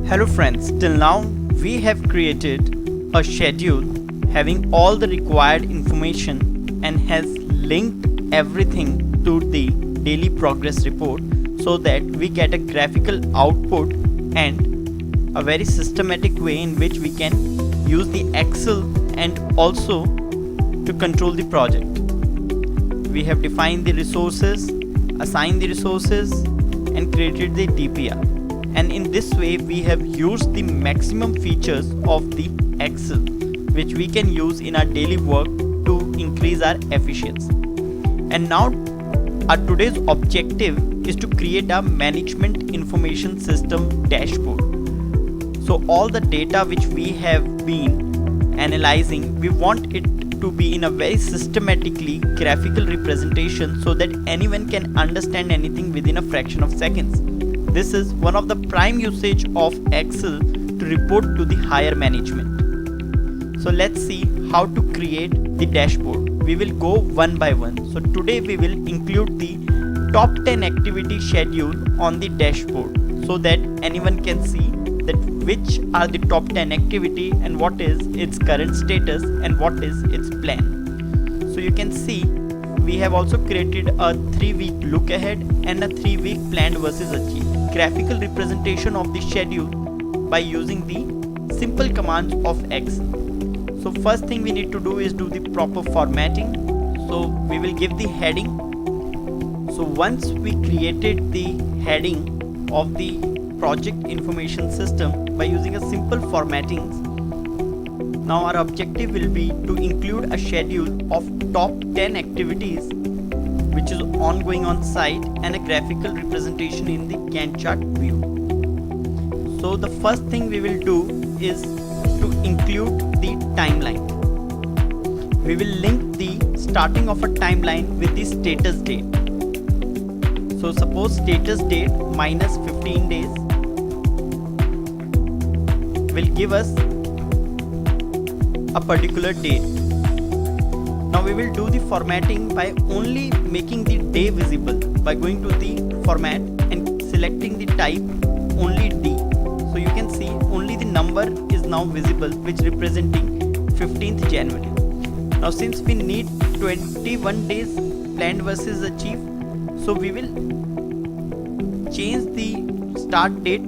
Hello friends, till now we have created a schedule having all the required information and has linked everything to the daily progress report so that we get a graphical output and a very systematic way in which we can use the Excel and also to control the project. We have defined the resources, assigned the resources and created the DPR. And in this way we have used the maximum features of the Excel which we can use in our daily work to increase our efficiency. And now our today's objective is to create a management information system dashboard. So all the data which we have been analyzing, we want it to be in a very systematically graphical representation so that anyone can understand anything within a fraction of seconds. This is one of the prime usage of Excel to report to the higher management. So let's see how to create the dashboard. We will go one by one. So today we will include the top 10 activity schedule on the dashboard so that anyone can see that which are the top 10 activity and what is its current status and what is its plan. So you can see we have also created a 3-week look ahead and a 3-week planned versus achieved graphical representation of the schedule by using the simple commands of Excel. So first thing we need to do is do the proper formatting. So we will give the heading. So once we created the heading of the project information system by using a simple formatting, now our objective will be to include a schedule of top 10 activities which is ongoing on site and a graphical representation in the Gantt chart view. So the first thing we will do is to include the timeline. We will link the starting of a timeline with the status date. So suppose status date minus 15 days will give us a particular date. Now we will do the formatting by only making the day visible by going to the format and selecting the type only D. So you can see only the number is now visible which representing 15th January. Now since we need 21 days planned versus achieved, so we will change the start date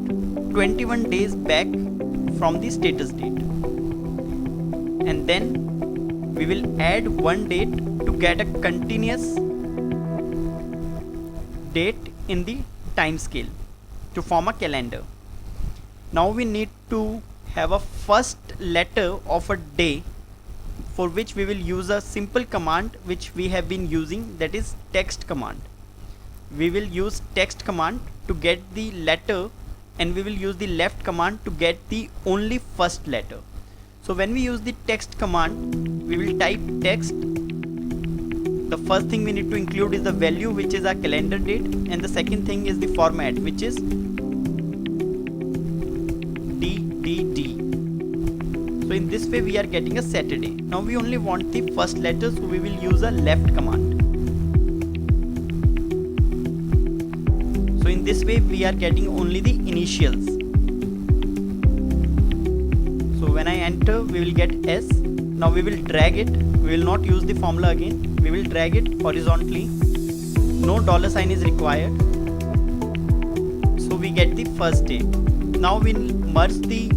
21 days back from the status date. And then we will add one date to get a continuous date in the time scale to form a calendar. Now we need to have a first letter of a day for which we will use a simple command which we have been using, that is text command. We will use text command to get the letter and we will use the left command to get the only first letter. So when we use the text command, we will type text. The first thing we need to include is the value which is our calendar date, and the second thing is the format which is DDD. So in this way we are getting a Saturday. Now we only want the first letter, so we will use a left command. So in this way we are getting only the initials. So when I enter we will get S. Now we will drag it. We will not use the formula again. We will drag it horizontally. No $sign is required. So we get the first day. Now we will merge the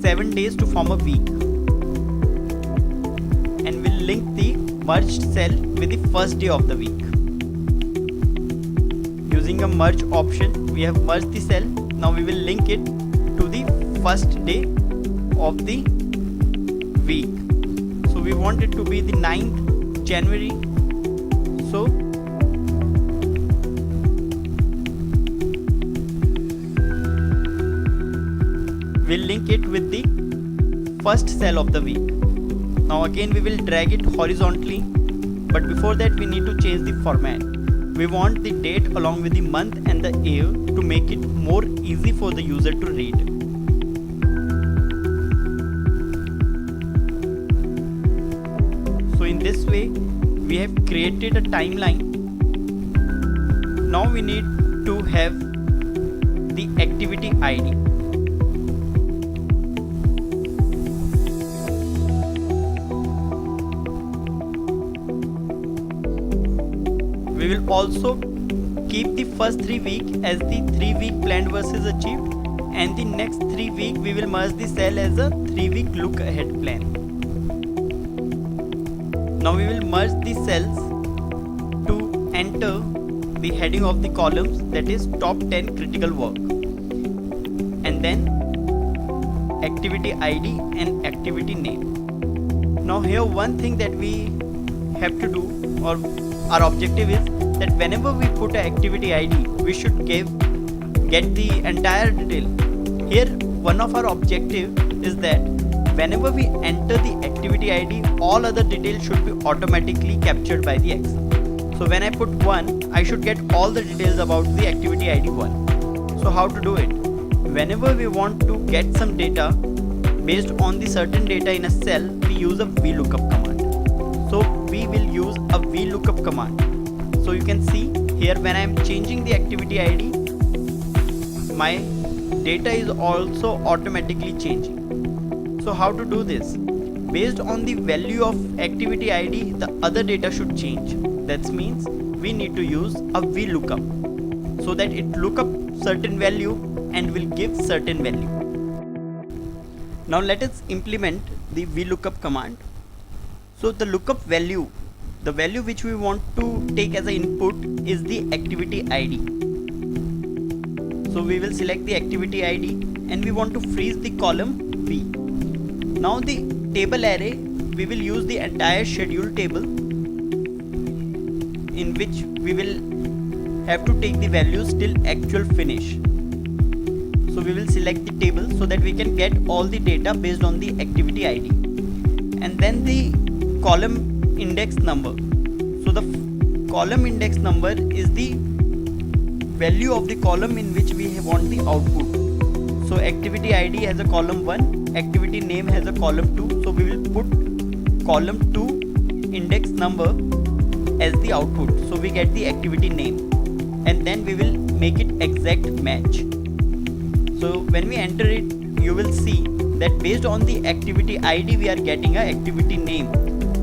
7 days to form a week. And we'll link the merged cell with the first day of the week. Using a merge option, we have merged the cell. Now we will link it to the first day of the week. So we want it to be the 9th January. So we'll link it with the first cell of the week. Now again we will drag it horizontally, but before that we need to change the format. We want the date along with the month and the year to make it more easy for the user to read. So in this way we have created a timeline. Now we need to have the activity ID. We will also keep the first 3 weeks as the 3 week planned versus achieved, and the next 3 weeks we will merge the cell as a 3 week look ahead plan. Now we will merge the cells to enter the heading of the columns, that is top 10 critical work, and then activity ID and activity name. Now here one thing that we have to do, or our objective is that whenever we put an activity ID, we should get the entire detail. Here one of our objective is that whenever we enter the activity ID, all other details should be automatically captured by the Excel. So when I put 1, I should get all the details about the activity ID 1. So how to do it? Whenever we want to get some data based on the certain data in a cell, we use a VLOOKUP command. So we will use a VLOOKUP command. So you can see here when I am changing the activity ID, my data is also automatically changing. So how to do this? Based on the value of activity ID, the other data should change. That means we need to use a VLOOKUP so that it look up certain value and will give certain value. Now let us implement the VLOOKUP command. So the lookup value, the value which we want to take as an input is the activity ID. So we will select the activity ID and we want to freeze the column V. Now the table array, we will use the entire schedule table in which we will have to take the values till actual finish. So we will select the table so that we can get all the data based on the activity ID, and then the column index number. So the column index number is the value of the column in which we want the output. So activity ID has a column 1, activity name has a column 2. So we will put column 2 index number as the output. So we get the activity name, and then we will make it exact match. So when we enter it, you will see that based on the activity ID we are getting a activity name.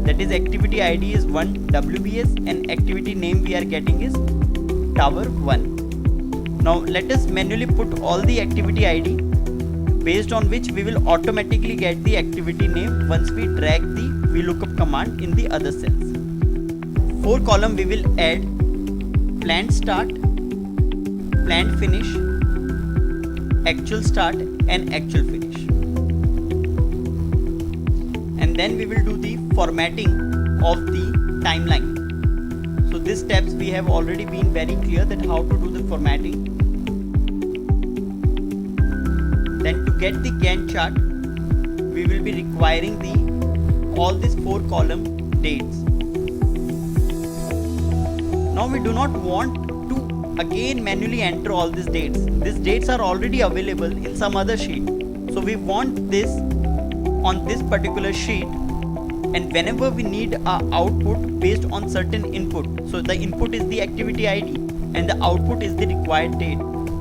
That is, activity ID is 1 WBS and activity name we are getting is tower 1. Now let us manually put all the activity ID based on which we will automatically get the activity name once we drag the VLOOKUP command in the other cells. 4 column we will add planned start, planned finish, actual start and actual finish. And then we will do the formatting of the timeline. So these steps we have already been very clear that how to do the formatting. Then to get the Gantt chart, we will be requiring all these 4 column dates. Now we do not want to again manually enter all these dates. These dates are already available in some other sheet. So we want this on this particular sheet, and whenever we need our output based on certain input. So the input is the activity ID and the output is the required date.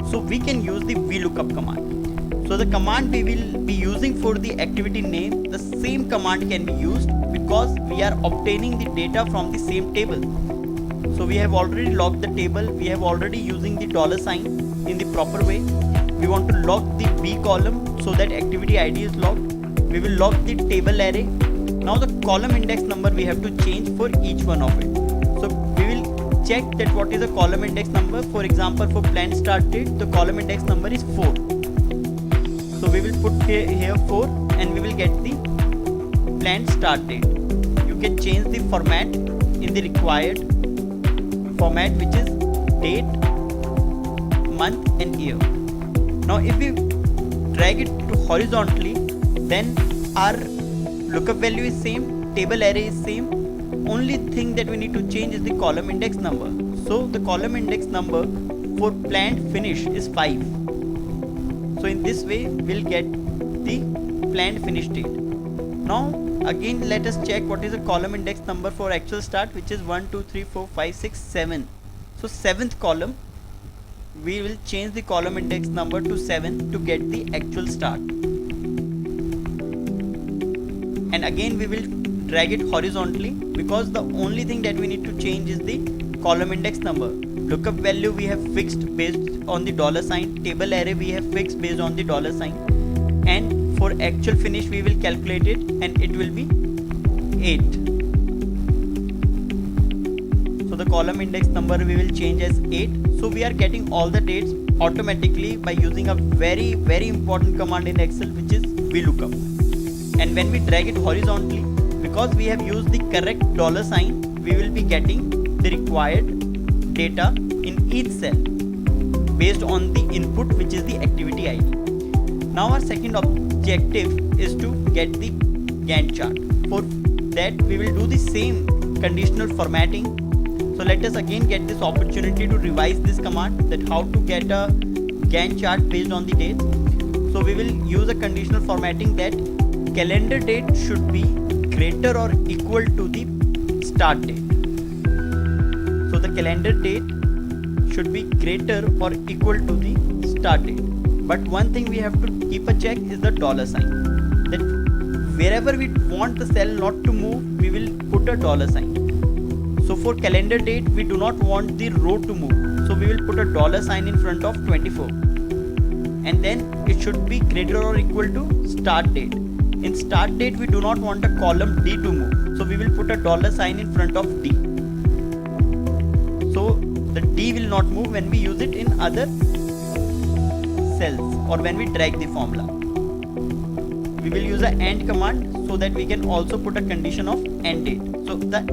So we can use the VLOOKUP command. So the command we will be using for the activity name, the same command can be used because we are obtaining the data from the same table. So we have already logged the table, we have already using the $sign in the proper way. We want to log the B column so that activity ID is logged. We will log the table array. Now the column index number we have to change for each one of it. So we will check that what is the column index number. For example, for planned start date, the column index number is 4. So we will put here 4 and we will get the planned start date. You can change the format in the required format, which is date, month and year. Now if we drag it to horizontally, then our lookup value is same, table array is same. Only thing that we need to change is the column index number. So the column index number for planned finish is 5. So in this way we'll get the planned finish date. Now again let us check what is the column index number for actual start, which is 1, 2, 3, 4, 5, 6, 7. So 7th column we will change the column index number to 7 to get the actual start. And again we will drag it horizontally because the only thing that we need to change is the column index number. Lookup value we have fixed based on the $sign. Table array we have fixed based on the $sign. And for actual finish we will calculate it and it will be 8. So the column index number we will change as 8. So we are getting all the dates automatically by using a very important command in Excel, which is VLOOKUP. And when we drag it horizontally, because we have used the correct $sign, we will be getting the required data in each cell based on the input, which is the activity ID. Now our second objective is to get the Gantt chart. For that we will do the same conditional formatting. So let us again get this opportunity to revise this command, that how to get a Gantt chart based on the dates. So we will use a conditional formatting that calendar date should be greater or equal to the start date. So the calendar date should be greater or equal to the start date. But one thing we have to keep a check is the $sign. That wherever we want the cell not to move, we will put a $sign. So for calendar date, we do not want the row to move. So we will put a $sign in front of 24. And then it should be greater or equal to start date. In start date, we do not want a column D to move. So we will put a $sign in front of D. So the D will not move when we use it in other cells or when we drag the formula. We will use an AND command so that we can also put a condition of end date. So the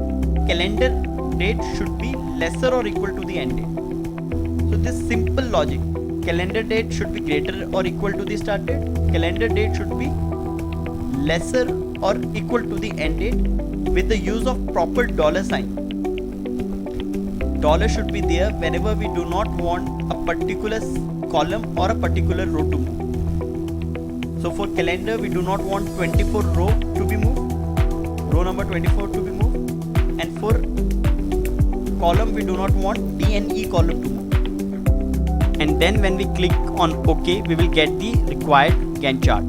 calendar date should be lesser or equal to the end date. So this simple logic, calendar date should be greater or equal to the start date, calendar date should be lesser or equal to the end date with the use of proper $sign. Dollar should be there whenever we do not want a particular column or a particular row to move. So for calendar we do not want 24 row to be moved, row number 24 to be moved, and for column we do not want D and E column to move. And then when we click on OK, we will get the required Gantt chart.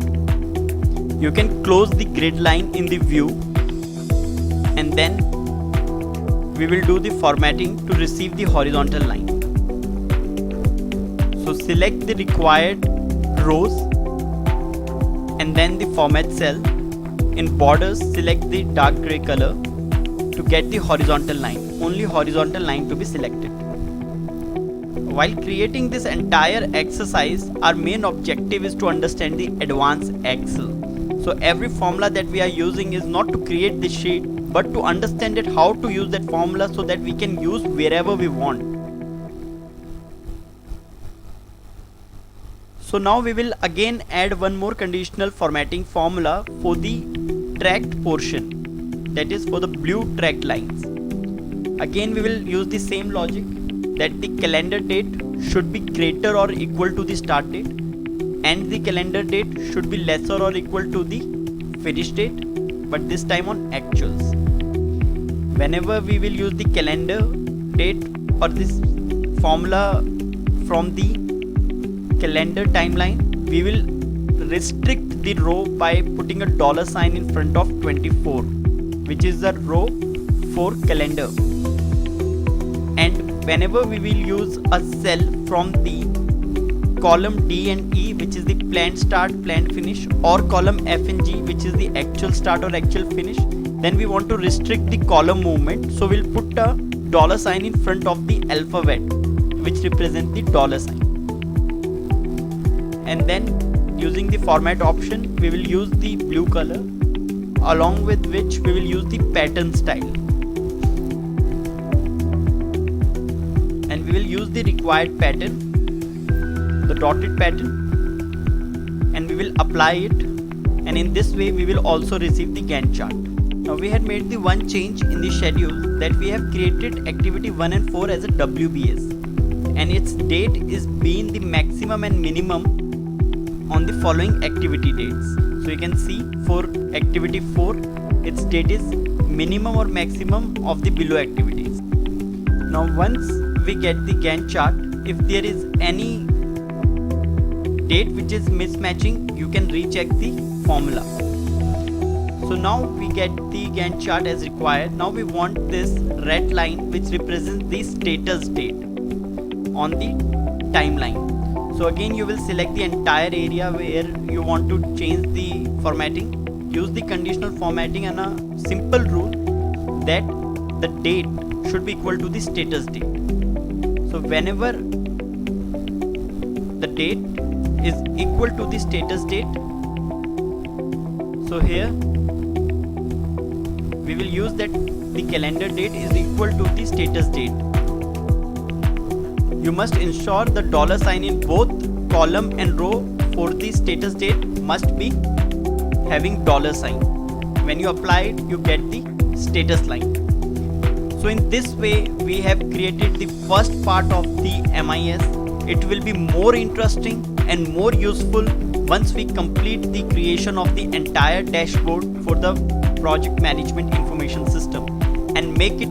You can close the grid line in the view and then we will do the formatting to receive the horizontal line. So select the required rows and then the format cell. In borders, select the dark gray color to get the horizontal line. Only horizontal line to be selected. While creating this entire exercise, our main objective is to understand the advanced Excel. So every formula that we are using is not to create the sheet, but to understand it how to use that formula so that we can use wherever we want. So now we will again add one more conditional formatting formula for the tracked portion, that is for the blue tracked lines. Again we will use the same logic, that the calendar date should be greater or equal to the start date and the calendar date should be lesser or equal to the finish date, but this time on actuals. Whenever we will use the calendar date or this formula from the calendar timeline, we will restrict the row by putting a $sign in front of 24, which is the row for calendar. And whenever we will use a cell from the column D and E, which is the planned start, planned finish, or column F and G, which is the actual start or actual finish, then we want to restrict the column movement. So we'll put a $sign in front of the alphabet, which represents the $sign. And then using the format option, we will use the blue color, along with which we will use the pattern style. And we will use the required pattern, the dotted pattern, and we will apply it, and in this way we will also receive the Gantt chart. Now we had made the one change in the schedule, that we have created activity 1 and 4 as a WBS, and its date is being the maximum and minimum on the following activity dates. So you can see for activity 4, its date is minimum or maximum of the below activities. Now once we get the Gantt chart, if there is any date which is mismatching, you can recheck the formula. So now we get the Gantt chart as required. Now we want this red line which represents the status date on the timeline. So again you will select the entire area where you want to change the formatting. Use the conditional formatting and a simple rule that the date should be equal to the status date. So whenever the date is equal to the status date, so here we will use that the calendar date is equal to the status date. You must ensure the $sign in both column and row for the status date must be having $sign. When you apply it, you get the status line. So in this way we have created the first part of the MIS. It will be more interesting and more useful once we complete the creation of the entire dashboard for the project management information system and make it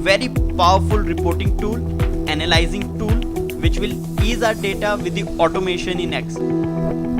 very powerful reporting tool, analyzing tool which will ease our data with the automation in Excel.